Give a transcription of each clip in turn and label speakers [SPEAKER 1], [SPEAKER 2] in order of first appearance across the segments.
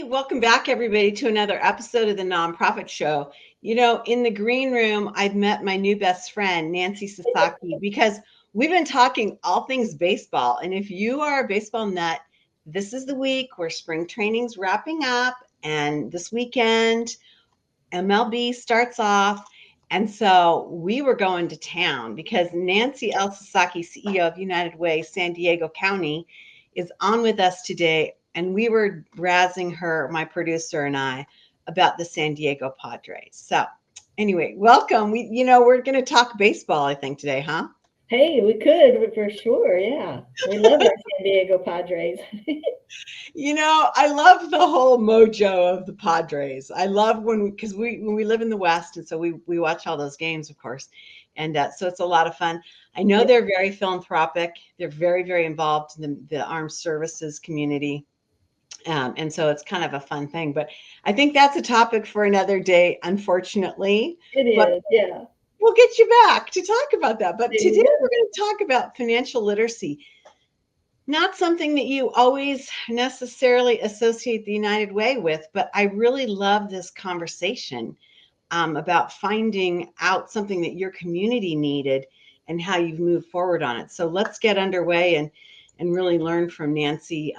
[SPEAKER 1] Welcome back, everybody, to another episode of the Nonprofit Show. You know, in the green room, I've met my new best friend, Nancy Sasaki, because we've been talking all things baseball. And if you are a baseball nut, this is the week where spring training's wrapping up. And this weekend, MLB starts off. And so we were going to town because Nancy L. Sasaki, CEO of United Way, San Diego County, is on with us today. And we were razzing her, my producer and I, about the San Diego Padres. So anyway, welcome. We're going to talk baseball, I think, today, huh?
[SPEAKER 2] Hey, we could for sure. Yeah. We love our San Diego Padres.
[SPEAKER 1] I love the whole mojo of the Padres. I love because when we live in the West, and so we watch all those games, of course, and so it's a lot of fun. I know they're very philanthropic. They're very, very involved in the armed services community, and so it's kind of a fun thing. But I think that's a topic for another day, unfortunately.
[SPEAKER 2] It
[SPEAKER 1] But
[SPEAKER 2] is, yeah.
[SPEAKER 1] we'll get you back to talk about that. But
[SPEAKER 2] There
[SPEAKER 1] today
[SPEAKER 2] you go.
[SPEAKER 1] we're going to talk about financial literacy. Not something that you always necessarily associate the United Way with, but I really love this conversation about finding out something that your community needed and how you've moved forward on it. So let's get underway and really learn from Nancy.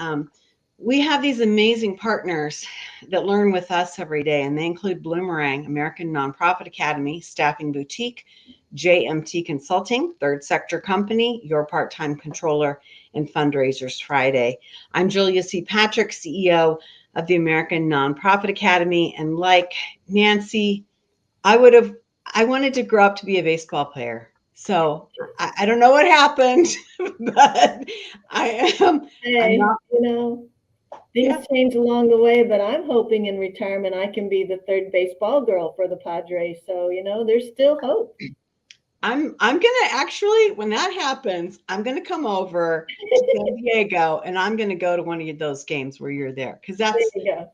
[SPEAKER 1] We have these amazing partners that learn with us every day, and they include Bloomerang, American Nonprofit Academy, Staffing Boutique, JMT Consulting, Third Sector Company, Your Part-Time Controller, and Fundraisers Friday. I'm Julia C. Patrick, CEO of the American Nonprofit Academy, and like Nancy, I wanted to grow up to be a baseball player. So I don't know what happened, but I'm
[SPEAKER 2] Hey,
[SPEAKER 1] not.
[SPEAKER 2] things
[SPEAKER 1] Yeah,
[SPEAKER 2] change along the way, but I'm hoping in retirement I can be the third baseball girl for the Padres. So, there's still hope.
[SPEAKER 1] I'm gonna actually, when that happens, I'm gonna come over to San Diego and I'm gonna go to one of those games where you're there because
[SPEAKER 2] There
[SPEAKER 1] that's
[SPEAKER 2] you go.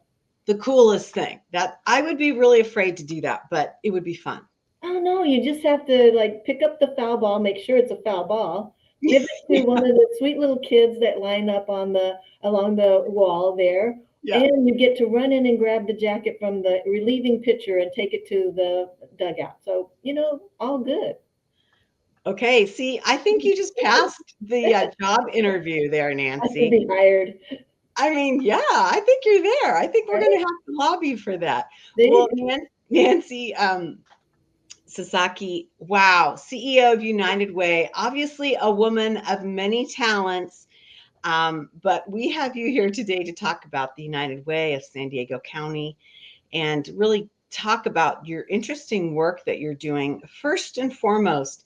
[SPEAKER 1] the coolest thing. That I would be really afraid to do that, but it would be fun.
[SPEAKER 2] Oh no, you just have to like pick up the foul ball, make sure it's a foul ball, give it to one of the sweet little kids that line up on the along the wall there,
[SPEAKER 1] Yeah.
[SPEAKER 2] and you get to run in and grab the jacket from the relieving pitcher and take it to the dugout. So, all good.
[SPEAKER 1] Okay. See, I think you just passed the job interview there,
[SPEAKER 2] I could
[SPEAKER 1] Nancy.
[SPEAKER 2] be hired.
[SPEAKER 1] I mean, yeah, I think you're there. I think we're going to
[SPEAKER 2] Right?
[SPEAKER 1] have to lobby for that.
[SPEAKER 2] There you
[SPEAKER 1] Well,
[SPEAKER 2] go.
[SPEAKER 1] Nancy Sasaki, wow, CEO of United Way, obviously a woman of many talents. But we have you here today to talk about the United Way of San Diego County and really talk about your interesting work that you're doing. First and foremost,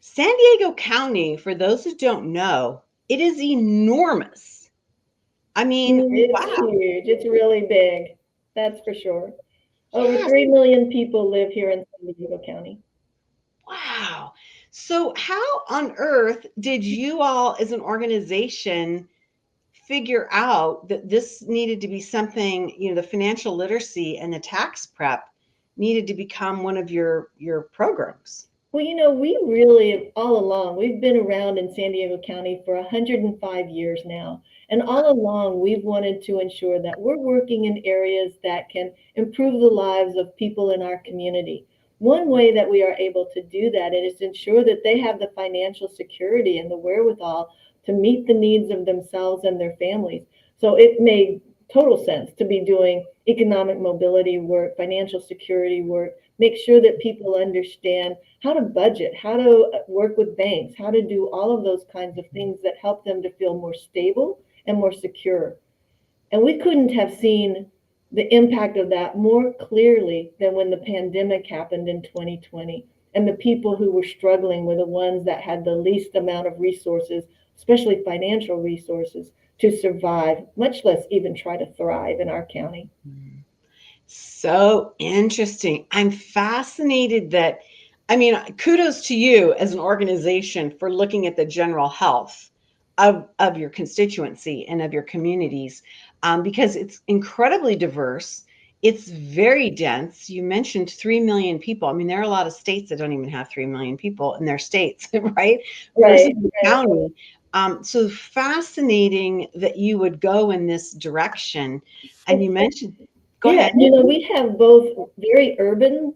[SPEAKER 1] San Diego County, for those who don't know, it is enormous. I mean,
[SPEAKER 2] It's
[SPEAKER 1] wow.
[SPEAKER 2] huge. It's really big. That's for sure. Over
[SPEAKER 1] Yes.
[SPEAKER 2] 3 million people live here in San Diego County.
[SPEAKER 1] Wow. So, how on earth did you all, as an organization, figure out that this needed to be something, the financial literacy and the tax prep needed to become one of your programs?
[SPEAKER 2] Well, we really, all along, we've been around in San Diego County for 105 years now. And all along, we've wanted to ensure that we're working in areas that can improve the lives of people in our community. One way that we are able to do that is to ensure that they have the financial security and the wherewithal to meet the needs of themselves and their families. So it made total sense to be doing economic mobility work, financial security work, make sure that people understand how to budget, how to work with banks, how to do all of those kinds of things that help them to feel more stable and more secure. And we couldn't have seen the impact of that more clearly than when the pandemic happened in 2020. And the people who were struggling were the ones that had the least amount of resources, especially financial resources, to survive, much less even try to thrive in our county.
[SPEAKER 1] So interesting. I'm fascinated that, I mean, kudos to you as an organization for looking at the general health of your constituency and of your communities, because it's incredibly diverse. It's very dense. You mentioned 3 million people. I mean, there are a lot of states that don't even have 3 million people in their states, right? Versus
[SPEAKER 2] Right,
[SPEAKER 1] the
[SPEAKER 2] right.
[SPEAKER 1] county. So fascinating that you would go in this direction. And you mentioned, go
[SPEAKER 2] Yeah,
[SPEAKER 1] ahead.
[SPEAKER 2] we have both very urban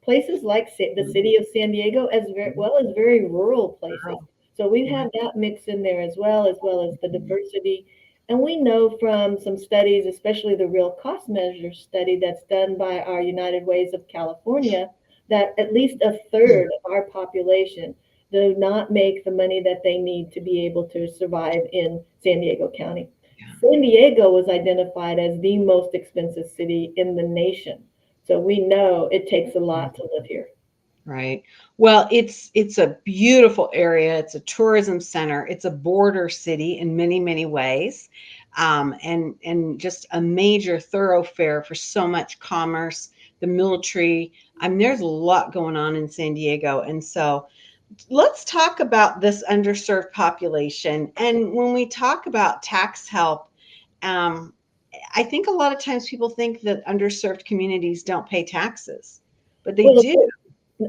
[SPEAKER 2] places like the city of San Diego, as well as very rural places.
[SPEAKER 1] Girl.
[SPEAKER 2] So we have that mix in there as well as the diversity. And we know from some studies, especially the real cost measure study that's done by our United Ways of California, that at least a third of our population do not make the money that they need to be able to survive in San Diego County. San Diego was identified as the most expensive city in the nation. So we know it takes a lot to live here.
[SPEAKER 1] Right. Well, it's a beautiful area. It's a tourism center. It's a border city in many, many ways, and just a major thoroughfare for so much commerce. The military. I mean, there's a lot going on in San Diego, and so let's talk about this underserved population. And when we talk about tax help, um, I think a lot of times people think that underserved communities don't pay taxes, but they
[SPEAKER 2] Well,
[SPEAKER 1] do.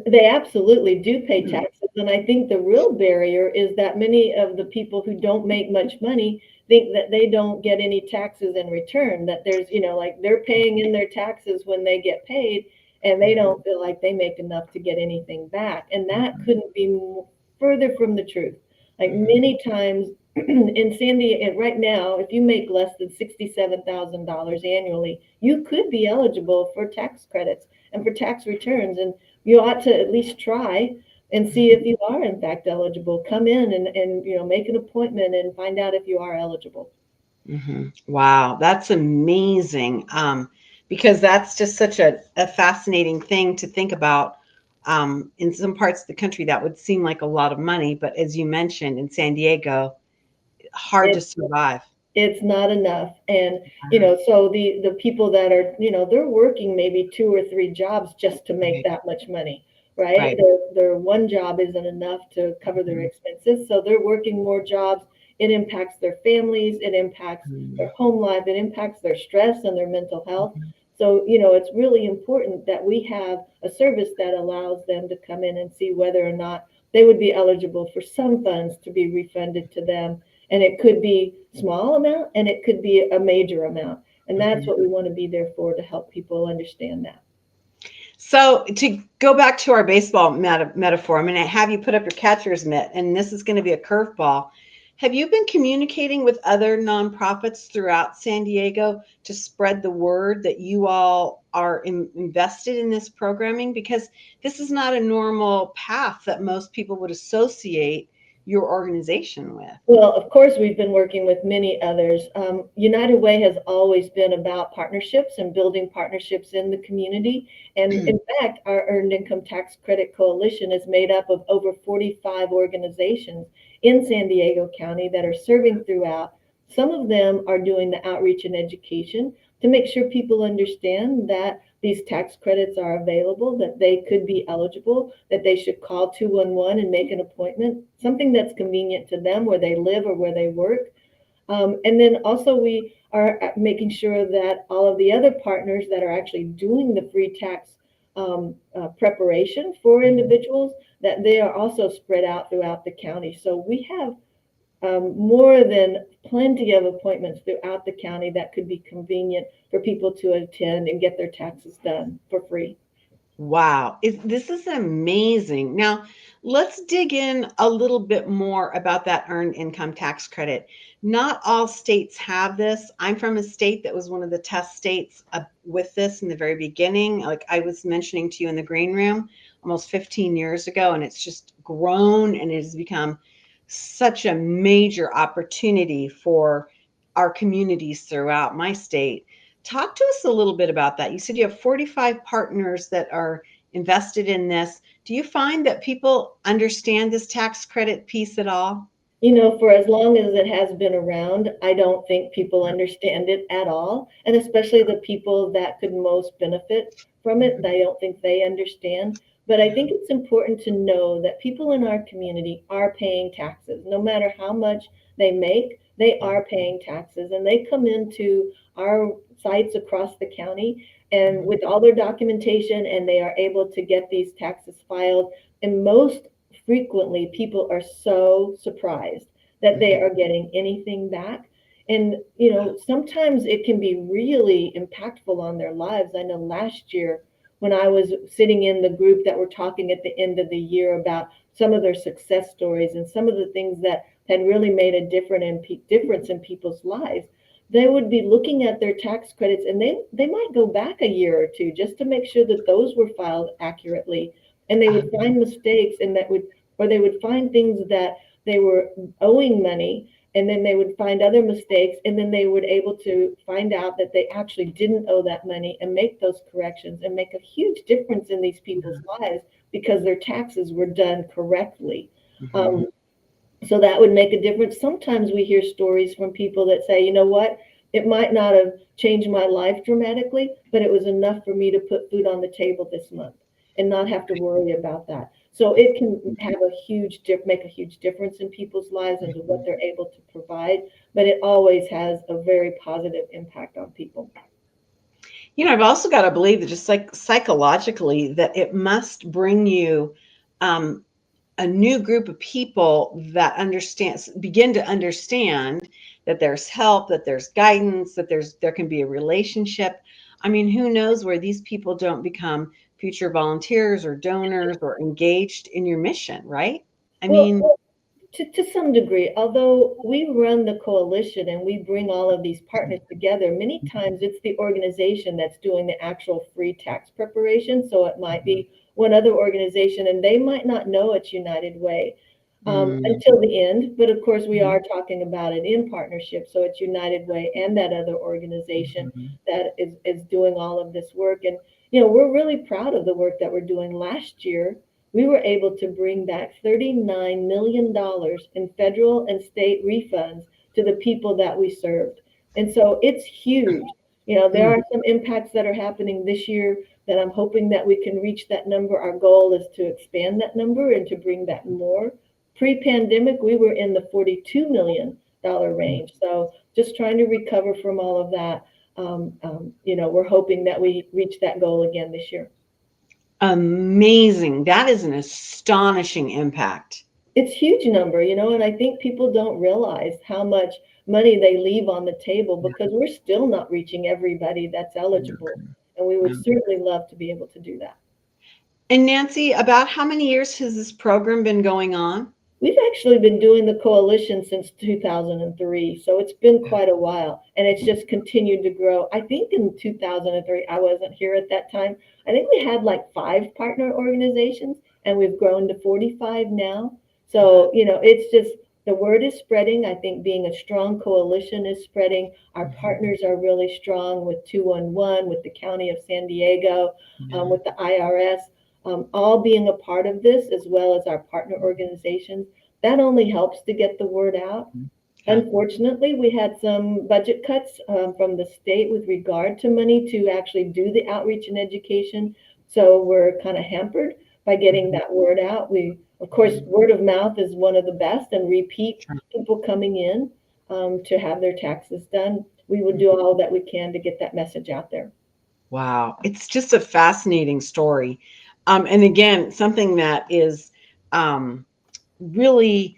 [SPEAKER 2] they absolutely do pay taxes. And I think the real barrier is that many of the people who don't make much money think that they don't get any taxes in return, that there's, like they're paying in their taxes when they get paid, and they don't feel like they make enough to get anything back. And that couldn't be further from the truth. Like many times in San Diego, right now, if you make less than $67,000 annually, you could be eligible for tax credits and for tax returns. And you ought to at least try and see if you are in fact eligible. Come in and make an appointment and find out if you are eligible.
[SPEAKER 1] Wow, that's amazing. Because that's just such a fascinating thing to think about. In some parts of the country, that would seem like a lot of money, but as you mentioned, in San Diego, hard to
[SPEAKER 2] It,
[SPEAKER 1] survive.
[SPEAKER 2] it's not enough. And so the people that are, they're working maybe two or three jobs just to make
[SPEAKER 1] Right,
[SPEAKER 2] that much money, right?
[SPEAKER 1] right.
[SPEAKER 2] Their one job isn't enough to cover their expenses, so they're working more jobs. It impacts their families, it impacts their home life, it impacts their stress and their mental health. So it's really important that we have a service that allows them to come in and see whether or not they would be eligible for some funds to be refunded to them. And it could be small amount and it could be a major amount. And that's what we want to be there for, to help people understand that.
[SPEAKER 1] So to go back to our baseball metaphor, I'm going to have you put up your catcher's mitt, and this is going to be a curveball. Have you been communicating with other nonprofits throughout San Diego to spread the word that you all are invested in this programming? Because this is not a normal path that most people would associate your organization with.
[SPEAKER 2] Well, of course, we've been working with many others. United Way has always been about partnerships and building partnerships in the community. And in fact, our Earned Income Tax Credit Coalition is made up of over 45 organizations in San Diego County that are serving throughout. Some of them are doing the outreach and education to make sure people understand that these tax credits are available, that they could be eligible, that they should call 211 and make an appointment, something that's convenient to them where they live or where they work. And then also we are making sure that all of the other partners that are actually doing the free tax preparation for individuals, that they are also spread out throughout the county. So we have more than plenty of appointments throughout the county that could be convenient for people to attend and get their taxes done for free.
[SPEAKER 1] Wow, this is amazing. Now, let's dig in a little bit more about that earned income tax credit. Not all states have this. I'm from a state that was one of the test states with this in the very beginning. Like I was mentioning to you in the green room almost 15 years ago, and it's just grown and it has become such a major opportunity for our communities throughout my state. Talk to us a little bit about that. You said you have 45 partners that are invested in this. Do you find that people understand this tax credit piece at all?
[SPEAKER 2] For as long as it has been around, I don't think people understand it at all. And especially the people that could most benefit from it, I don't think they understand. But I think it's important to know that people in our community are paying taxes. No matter how much they make, they are paying taxes. And they come into our sites across the county and with all their documentation, and they are able to get these taxes filed. And most frequently people are so surprised that they are getting anything back. And, sometimes it can be really impactful on their lives. I know last year when I was sitting in the group that were talking at the end of the year about some of their success stories and some of the things that had really made a difference in people's lives, they would be looking at their tax credits, and they might go back a year or two just to make sure that those were filed accurately. And they would find mistakes, and they would find things that they were owing money, and then they would find other mistakes, and then they would able to find out that they actually didn't owe that money and make those corrections and make a huge difference in these people's lives because their taxes were done correctly. So that would make a difference. Sometimes we hear stories from people that say, you know what, it might not have changed my life dramatically, but it was enough for me to put food on the table this month and not have to worry about that. So it can have make a huge difference in people's lives and what they're able to provide, but it always has a very positive impact on people.
[SPEAKER 1] I've also got to believe that just like psychologically, that it must bring you a new group of people that begin to understand that there's help, that there's guidance, that there can be a relationship. I mean, who knows where these people don't become future volunteers or donors or engaged in your mission, right? I mean,
[SPEAKER 2] to some degree, although we run the coalition and we bring all of these partners together, many times it's the organization that's doing the actual free tax preparation. So it might be one other organization, and they might not know it's United Way until the end. But of course, we are talking about it in partnership. So it's United Way and that other organization that is doing all of this work. And, we're really proud of the work that we're doing. Last year, we were able to bring back $39 million in federal and state refunds to the people that we served. And so it's huge. There are some impacts that are happening this year that I'm hoping that we can reach that number. Our goal is to expand that number and to bring back more. Pre-pandemic, we were in the $42 million range. So just trying to recover from all of that. We're hoping that we reach that goal again this year.
[SPEAKER 1] Amazing. That is an astonishing impact.
[SPEAKER 2] It's a huge number, and I think people don't realize how much money they leave on the table because we're still not reaching everybody that's eligible. And we would certainly love to be able to do that.
[SPEAKER 1] And Nancy, about how many years has this program been going on?
[SPEAKER 2] We've actually been doing the coalition since 2003, so it's been quite a while, and it's just continued to grow. I think in 2003, I wasn't here at that time. I think we had like 5 partner organizations, and we've grown to 45 now. So, it's just the word is spreading. I think being a strong coalition is spreading. Our partners are really strong with 211, with the County of San Diego, with the IRS. All being a part of this, as well as our partner organizations, that only helps to get the word out. Unfortunately, we had some budget cuts from the state with regard to money to actually do the outreach and education. So we're kind of hampered by getting that word out. Of course, word of mouth is one of the best, and repeat people coming in to have their taxes done. We will do all that we can to get that message out there.
[SPEAKER 1] Wow. It's just a fascinating story. And again, something that is really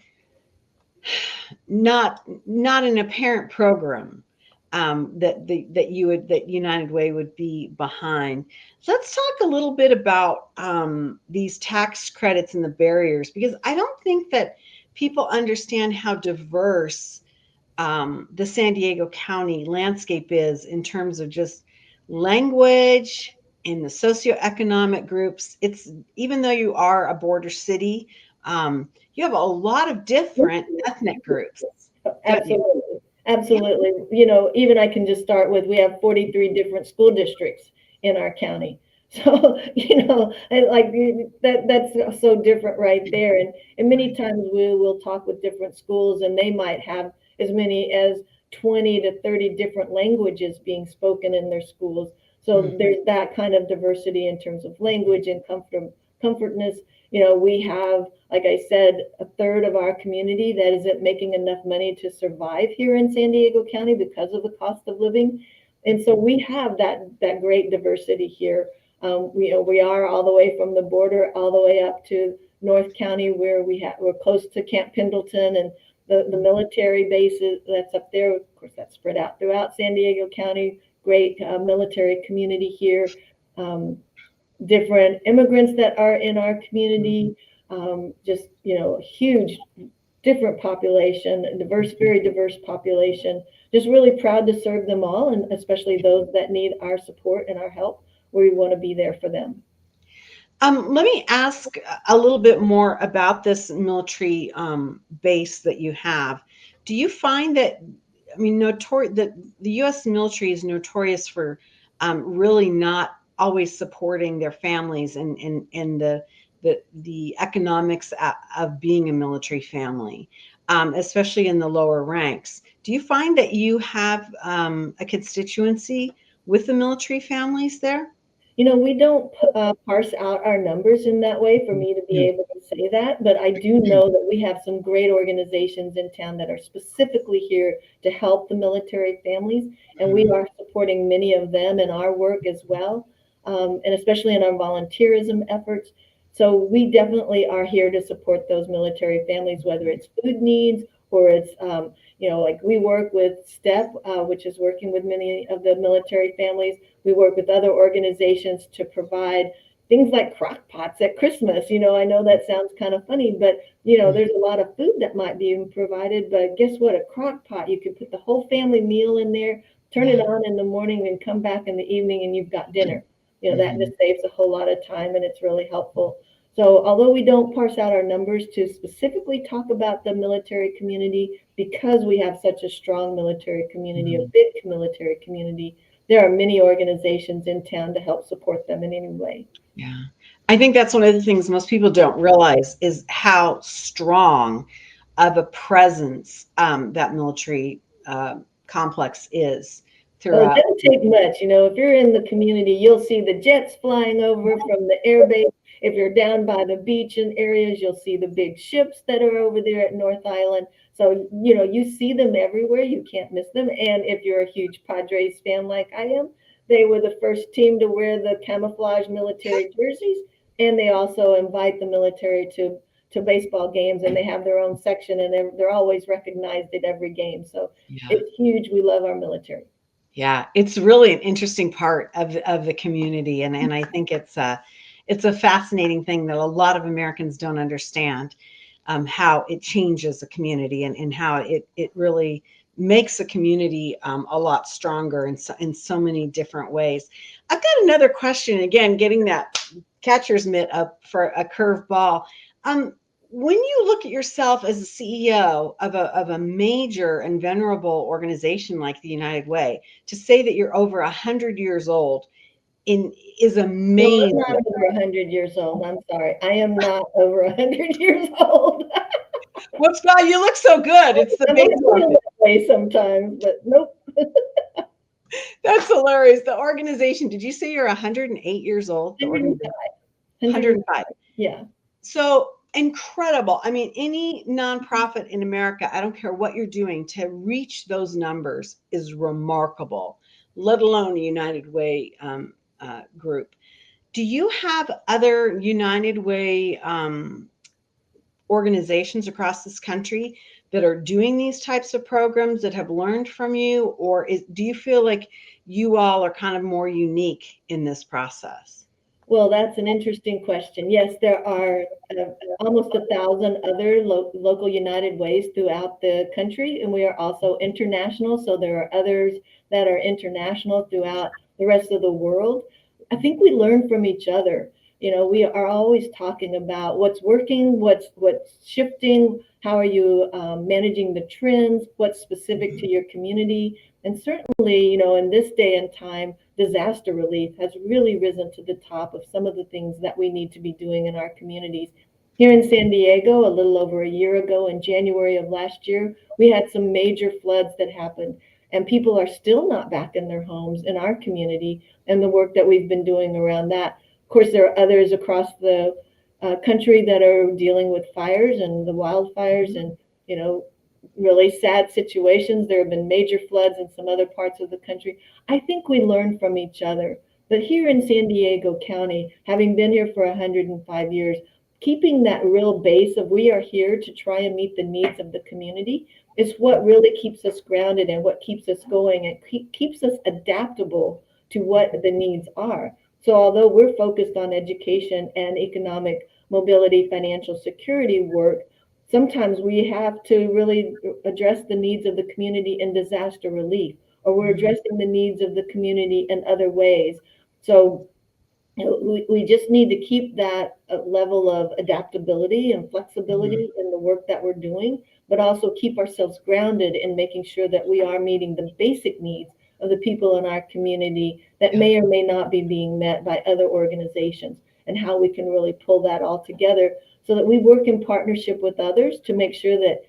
[SPEAKER 1] not an apparent program that United Way would be behind. So let's talk a little bit about these tax credits and the barriers, because I don't think that people understand how diverse the San Diego County landscape is in terms of just language and the socioeconomic groups. It's, even though you are a border city, you have a lot of different ethnic groups.
[SPEAKER 2] Absolutely. Absolutely. Even I can just start with, we have 43 different school districts in our county. So, like that's so different right there. And many times we will talk with different schools, and they might have as many as 20 to 30 different languages being spoken in their schools. So there's that kind of diversity in terms of language and comfortness. We have, like I said, a third of our community that isn't making enough money to survive here in San Diego County because of the cost of living. And so we have that great diversity here. We are all the way from the border all the way up to North County, where we're close to Camp Pendleton, and the military bases that's up there. Of course, that's spread out throughout San Diego County. Great military community here. Different immigrants that are in our community. Just huge, different population, diverse, very diverse population. Just really proud to serve them all, and especially those that need our support and our help. We want to be there for them.
[SPEAKER 1] Let me ask a little bit more about this military base that you have. Do you find that, I mean, that the U.S. military is notorious for really not always supporting their families and the economics of being a military family, especially in the lower ranks. Do you find that you have a constituency with the military families there?
[SPEAKER 2] We don't parse out our numbers in that way for me to be able to say that, but I do know that we have some great organizations in town that are specifically here to help the military families, and we are supporting many of them in our work as well, and especially in our volunteerism efforts. So we definitely are here to support those military families, whether it's food needs or it's like we work with STEP, which is working with many of the military families. We work with other organizations to provide things like crock pots at Christmas. I know that sounds kind of funny, but there's a lot of food that might be provided. But guess what? A crock pot, you can put the whole family meal in there, turn it on in the morning, and come back in the evening, and you've got dinner. That just saves a whole lot of time, and it's really helpful. So although we don't parse out our numbers to specifically talk about the military community, because we have such a strong military community, a big military community, there are many organizations in town to help support them in any way.
[SPEAKER 1] Yeah. I think that's one of the things most people don't realize is how strong of a presence that military complex is
[SPEAKER 2] Oh, it
[SPEAKER 1] throughout.
[SPEAKER 2] doesn't take much. If you're in the community, you'll see the jets flying over from the air base. If you're down by the beach and areas, you'll see the big ships that are over there at North Island. So, you see them everywhere. You can't miss them. And if you're a huge Padres fan like I am, they were the first team to wear the camouflage military jerseys. And they also invite the military to baseball games, and they have their own section, and they're always recognized at every game. So
[SPEAKER 1] Yeah.
[SPEAKER 2] it's huge. We love our military.
[SPEAKER 1] Yeah, it's really an interesting part of the community, and I think it's a fascinating thing that a lot of Americans don't understand, how it changes a community and how it really makes a community a lot stronger in so many different ways. I've got another question. Again, getting that catcher's mitt up for a curveball. When you look at yourself as a CEO of a major and venerable organization like the United Way, to say that you're over 100 years old is
[SPEAKER 2] No, I'm
[SPEAKER 1] amazing.
[SPEAKER 2] not over 100 years old. I'm sorry. I am not over 100 years old.
[SPEAKER 1] What's God? You look so good. It's the
[SPEAKER 2] I might
[SPEAKER 1] baseball.
[SPEAKER 2] feel that way sometimes, but nope.
[SPEAKER 1] That's hilarious. The organization. Did you say you're 108 years old? The
[SPEAKER 2] 105.
[SPEAKER 1] organization. 105.
[SPEAKER 2] Yeah.
[SPEAKER 1] So incredible. I mean, any nonprofit in America, I don't care what you're doing, to reach those numbers is remarkable, let alone a United Way group. Do you have other United Way organizations across this country that are doing these types of programs that have learned from you? Or do you feel like you all are kind of more unique in this process?
[SPEAKER 2] Well, that's an interesting question. Yes, there are almost 1,000 other local United Ways throughout the country, and we are also international. So there are others that are international throughout the rest of the world. I think we learn from each other. We are always talking about what's working, what's shifting, how are you managing the trends, what's specific to your community. And certainly, in this day and time, disaster relief has really risen to the top of some of the things that we need to be doing in our communities. Here in San Diego, a little over a year ago, in January of last year, we had some major floods that happened, and people are still not back in their homes in our community, and the work that we've been doing around that. Of course, there are others across the country that are dealing with fires and the wildfires and, really sad situations. There have been major floods in some other parts of the country. I think we learn from each other. But here in San Diego County, having been here for 105 years, keeping that real base of we are here to try and meet the needs of the community is what really keeps us grounded and what keeps us going and keeps us adaptable to what the needs are. So although we're focused on education and economic mobility, financial security work, sometimes we have to really address the needs of the community in disaster relief, or we're addressing the needs of the community in other ways. So we just need to keep that level of adaptability and flexibility in the work that we're doing, but also keep ourselves grounded in making sure that we are meeting the basic needs of the people in our community that may or may not be being met by other organizations, and how we can really pull that all together so that we work in partnership with others to make sure that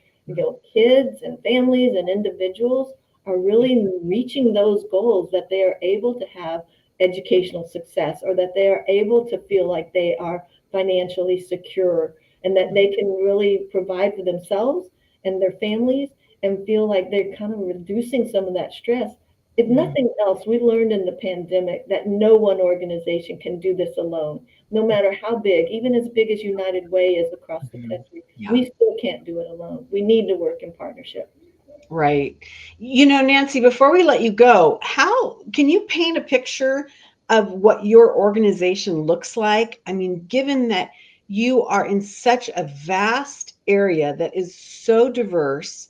[SPEAKER 2] kids and families and individuals are really reaching those goals, that they are able to have educational success, or that they are able to feel like they are financially secure, and that they can really provide for themselves and their families and feel like they're kind of reducing some of that stress. If nothing else, we learned in the pandemic that no one organization can do this alone, no matter how big, even as big as United Way is across the country.
[SPEAKER 1] Yeah.
[SPEAKER 2] We still can't do it alone. We need to work in partnership.
[SPEAKER 1] Right. Nancy, before we let you go, how can you paint a picture of what your organization looks like? I mean, given that you are in such a vast area that is so diverse,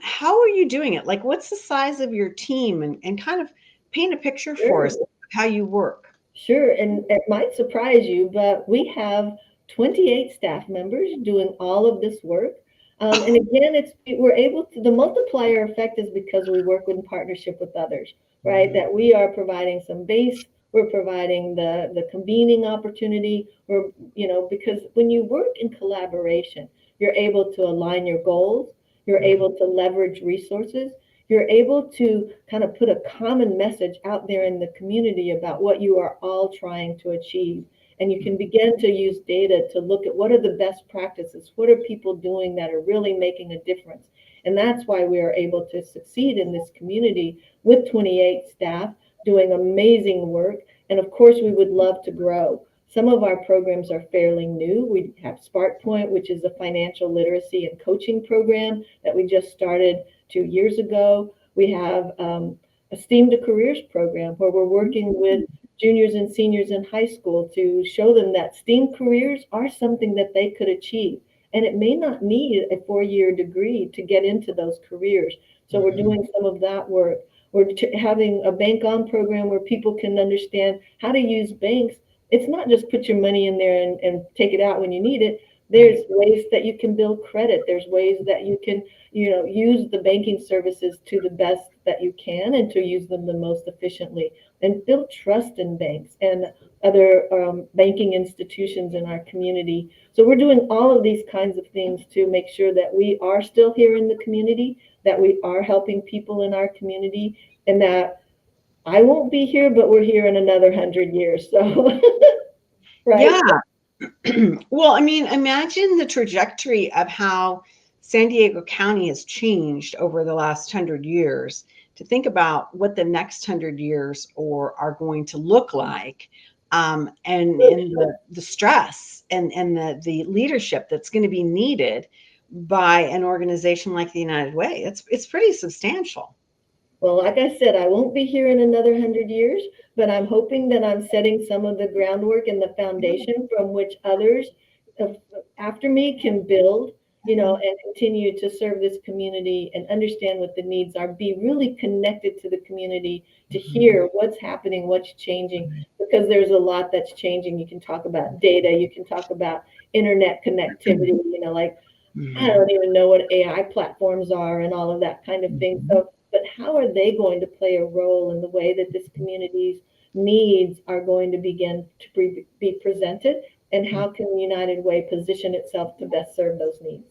[SPEAKER 1] how are you doing it? Like, what's the size of your team, and kind of paint a picture for us
[SPEAKER 2] Sure.
[SPEAKER 1] of how you work?
[SPEAKER 2] Sure, and it might surprise you, but we have 28 staff members doing all of this work. And again, we're able to, the multiplier effect is because we work in partnership with others, right? That we are providing some base, we're providing the convening opportunity, because when you work in collaboration, you're able to align your goals, you're able to leverage resources, you're able to kind of put a common message out there in the community about what you are all trying to achieve. And you can begin to use data to look at what are the best practices, what are people doing that are really making a difference. And that's why we are able to succeed in this community with 28 staff doing amazing work. And of course, we would love to grow. Some of our programs are fairly new. We have SparkPoint, which is a financial literacy and coaching program that we just started 2 years ago. We have a STEAM to Careers program where we're working with juniors and seniors in high school to show them that STEAM careers are something that they could achieve. And it may not need a 4-year degree to get into those careers. So we're doing some of that work. We're having a bank on program where people can understand how to use banks. It's not just put your money in there and take it out when you need it. There's ways that you can build credit. There's ways that you can use the banking services to the best that you can, and to use them the most efficiently, and build trust in banks and other banking institutions in our community. So we're doing all of these kinds of things to make sure that we are still here in the community, that we are helping people in our community, and that I won't be here, but we're here in another 100 years. So, right?
[SPEAKER 1] Yeah. Well, I mean, imagine the trajectory of how San Diego County has changed over the last 100 years. To think about what the next 100 years are going to look like, and the stress and the leadership that's going to be needed by an organization like the United Way. It's pretty substantial.
[SPEAKER 2] Well, like I said, I won't be here in another 100 years, but I'm hoping that I'm setting some of the groundwork and the foundation from which others uh, after me can build, and continue to serve this community and understand what the needs are, be really connected to the community to hear what's happening, what's changing, because there's a lot that's changing. You can talk about data, you can talk about internet connectivity, like I
[SPEAKER 1] Mhm.
[SPEAKER 2] don't even know what AI platforms are and all of that kind of thing. So, but how are they going to play a role in the way that this community's needs are going to begin to be presented? And how can United Way position itself to best serve those needs?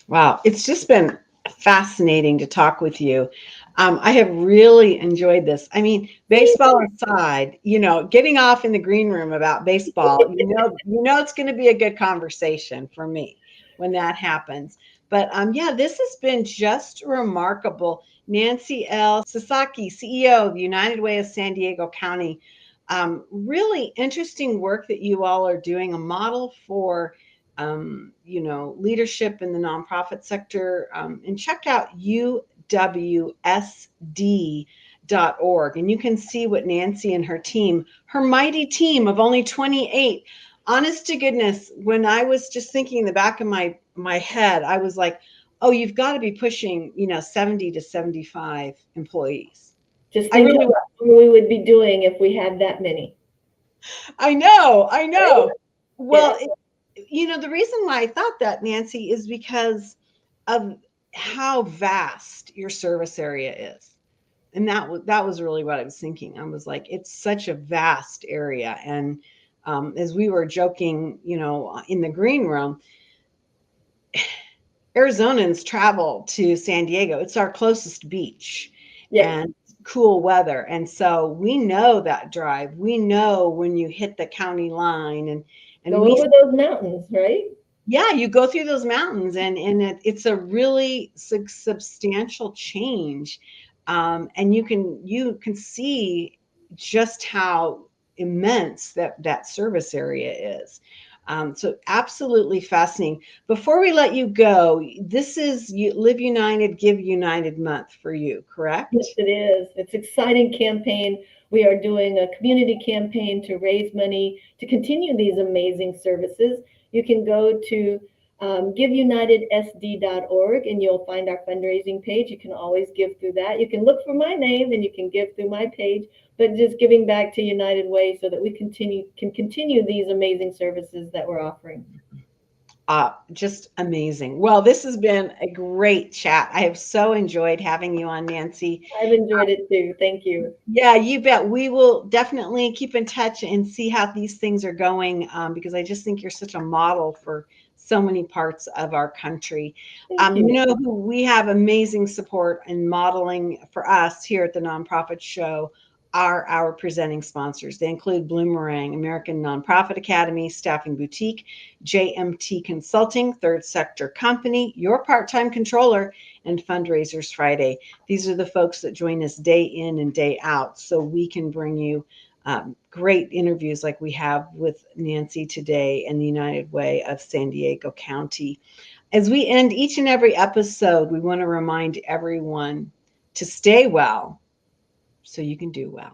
[SPEAKER 1] Wow, it's just been fascinating to talk with you. I have really enjoyed this. I mean, baseball aside, getting off in the green room about baseball, it's going to be a good conversation for me when that happens. But yeah, this has been just remarkable. Nancy L. Sasaki, CEO of United Way of San Diego County. Really interesting work that you all are doing, a model for leadership in the nonprofit sector, and check out uwsd.org. And you can see what Nancy and her mighty team of only 28, honest to goodness, when I was just thinking in the back of my head, I was like, oh, you've got to be pushing, 70 to 75 employees.
[SPEAKER 2] Just
[SPEAKER 1] I
[SPEAKER 2] think
[SPEAKER 1] really,
[SPEAKER 2] of what we would be doing if we had that many.
[SPEAKER 1] I know.
[SPEAKER 2] Right?
[SPEAKER 1] Well,
[SPEAKER 2] Yeah.
[SPEAKER 1] the reason why I thought that, Nancy, is because of how vast your service area is. And that was really what I was thinking. I was like, it's such a vast area. And as we were joking, in the green room, Arizonans travel to San Diego. It's our closest beach.
[SPEAKER 2] Yes.
[SPEAKER 1] And cool weather. And so we know that drive. We know when you hit the county line and
[SPEAKER 2] Go
[SPEAKER 1] we
[SPEAKER 2] over those mountains, right?
[SPEAKER 1] yeah, you go through those mountains and it's a really substantial change. And you can see just how immense that service area is. So absolutely fascinating. Before we let you go, this is Live United, Give United month for you,
[SPEAKER 2] Yes,
[SPEAKER 1] correct?
[SPEAKER 2] it is. It's an exciting campaign. We are doing a community campaign to raise money to continue these amazing services. You can go to giveunitedsd.org and you'll find our fundraising page. You can always give through that. You can look for my name and you can give through my page, but just giving back to United Way so that we can continue these amazing services that we're offering.
[SPEAKER 1] Just amazing. Well, this has been a great chat. I have so enjoyed having you on, Nancy.
[SPEAKER 2] I've enjoyed it too. Thank you.
[SPEAKER 1] Yeah, you bet. We will definitely keep in touch and see how these things are going, because I just think you're such a model for so many parts of our country.
[SPEAKER 2] Thank you.
[SPEAKER 1] Who we have amazing support and modeling for us here at the Nonprofit Show are our presenting sponsors. They include Bloomerang, American Nonprofit Academy, Staffing Boutique, JMT Consulting, Third Sector Company, Your Part-Time Controller, and Fundraisers Friday. These are the folks that join us day in and day out so we can bring you great interviews like we have with Nancy today and the United Way of San Diego County. As we end each and every episode, we want to remind everyone to stay well so you can do well.